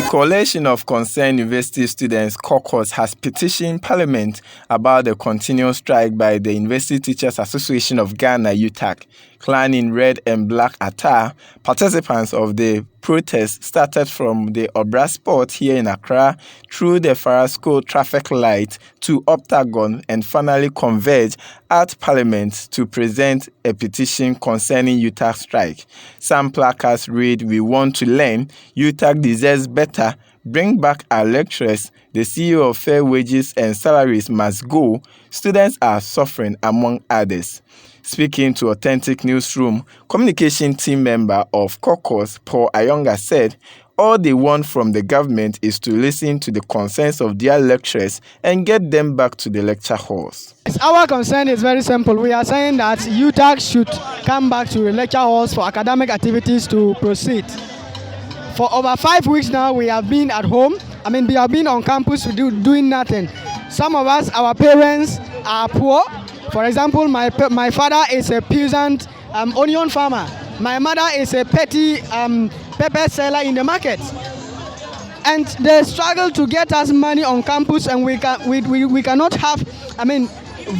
Coalition of Concerned University Students (CoCUS) has petitioned Parliament about the continued strike by the University Teachers Association of Ghana (UTAG). Clad in red and black attire, participants of the protest started from the Obra Spot here in Accra through the Farasco traffic light to Octagon and finally converged at Parliament to present a petition concerning UTAG strike. Some placards read, "We want to learn, UTAG deserves better, bring back our lecturers, the CEO of fair wages and salaries must go, students are suffering," among others. Speaking to Authentic Newsroom, communication team member of CoCUS, Paul Ayonga, said, "All they want from the government is to listen to the concerns of their lecturers and get them back to the lecture halls." Our concern is very simple. We are saying that UTAG should come back to the lecture halls for academic activities to proceed. For over 5 weeks now, we have been at home. We have been on campus doing nothing. Some of us, our parents are poor. For example, my father is a peasant onion farmer. My mother is a petty pepper seller in the market. And they struggle to get us money on campus, and we cannot have,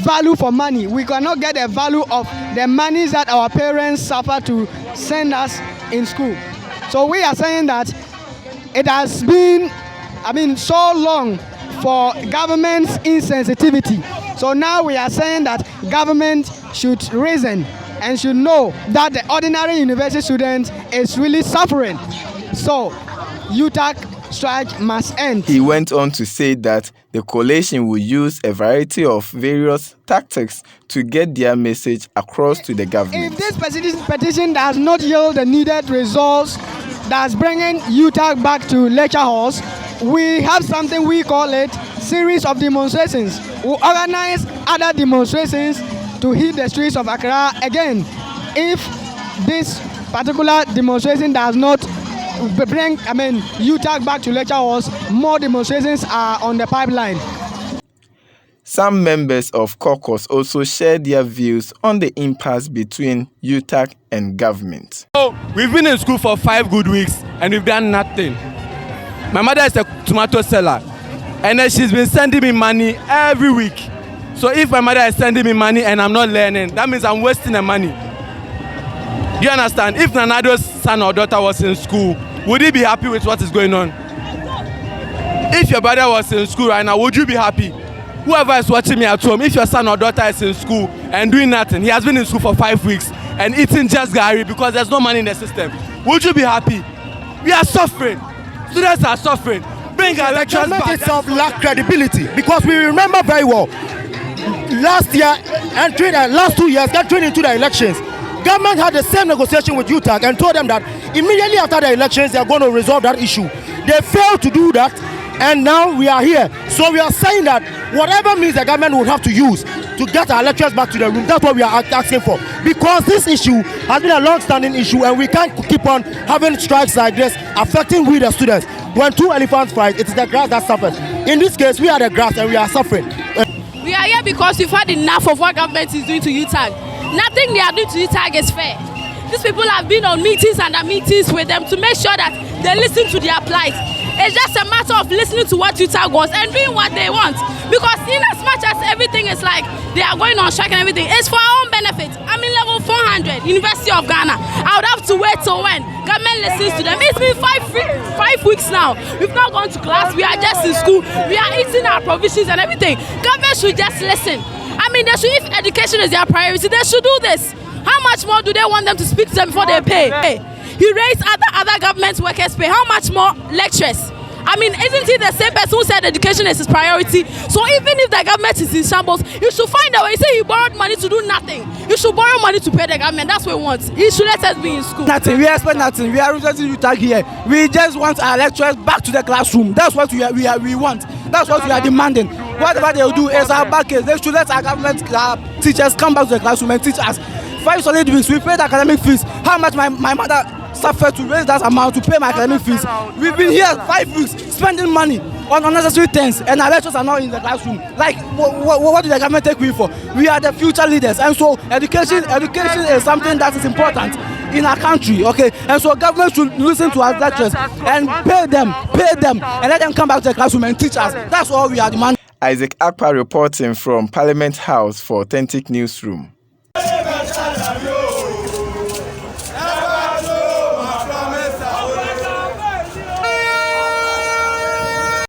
value for money. We cannot get a value of the monies that our parents suffer to send us in school. So we are saying that it has been, so long for government's insensitivity. So now we are saying that government should reason and should know that the ordinary university student is really suffering. So UTAG strike must end. He went on to say that the coalition will use a variety of various tactics to get their message across to the government. If this petition does not yield the needed results that's bringing UTAG back to lecture halls, we have something we call it series of demonstrations. We organize other demonstrations to hit the streets of Accra again. If this particular demonstration does not bring UTAG back to lecture halls, more demonstrations are on the pipeline. Some members of CoCUS also shared their views on the impasse between UTAG and government. So we've been in school for 5 good weeks and we've done nothing. My mother is a tomato seller, and then she's been sending me money every week. So if my mother is sending me money and I'm not learning, that means I'm wasting the money. Do you understand? If Nanado's son or daughter was in school, would he be happy with what is going on? If your brother was in school right now, would you be happy? Whoever is watching me at home, if your son or daughter is in school and doing nothing, he has been in school for 5 weeks and eating just gari because there's no money in the system, would you be happy? We are suffering. Students are suffering. Bring our lecturers back. The government itself lack credibility, because we remember very well last year and last 2 years entering into the elections, government had the same negotiation with UTAG and told them that immediately after the elections they are going to resolve that issue. They failed to do that, and now we are here. So we are saying that whatever means the government will have to use to get our lecturers back to the room, that's what we are asking for. Because this issue has been a long-standing issue, and we can't keep on having strikes like this affecting we the students. When 2 elephants fight, it is the grass that suffers. In this case, we are the grass and we are suffering. We are here because we've had enough of what government is doing to UTAG. Nothing they are doing to UTAG is fair. These people have been on meetings and meetings with them to make sure that they listen to their plight. It's just a matter of listening to what UTAG wants and doing what they want. Because in as much as everything is like they are going on strike and everything, it's for our own benefit. I'm in level 400, University of Ghana. I would have to wait till when government listens to them. It's been 5 weeks now. We've not gone to class. We are just in school. We are eating our provisions and everything. Government should just listen. If education is their priority, they should do this. How much more do they want them to speak to them before they pay? He raised other government workers' pay. How much more lecturers? Isn't he the same person who said education is his priority? So even if the government is in shambles, you should find a way. He said he borrowed money to do nothing. You should borrow money to pay the government. That's what we want. He should let us be in school. Nothing. We expect nothing. We are representing UTAG here. We just want our lecturers back to the classroom. That's what we want. That's what we are demanding. Whatever they will do is our back case. They should let our government teachers come back to the classroom and teach us. 5 solid weeks, we paid academic fees. How much my mother suffered to raise that amount to pay my academic fees. We've been here 5 weeks spending money on unnecessary things, and our lecturers are not in the classroom. Like, what did the government take we for? We are the future leaders, and so education is something that is important. in our country, okay? And so government should listen to our lecturers and pay them, and let them come back to the classroom and teach us. That's all we are demanding. Isaac Akpa reporting from Parliament House for Authentic Newsroom.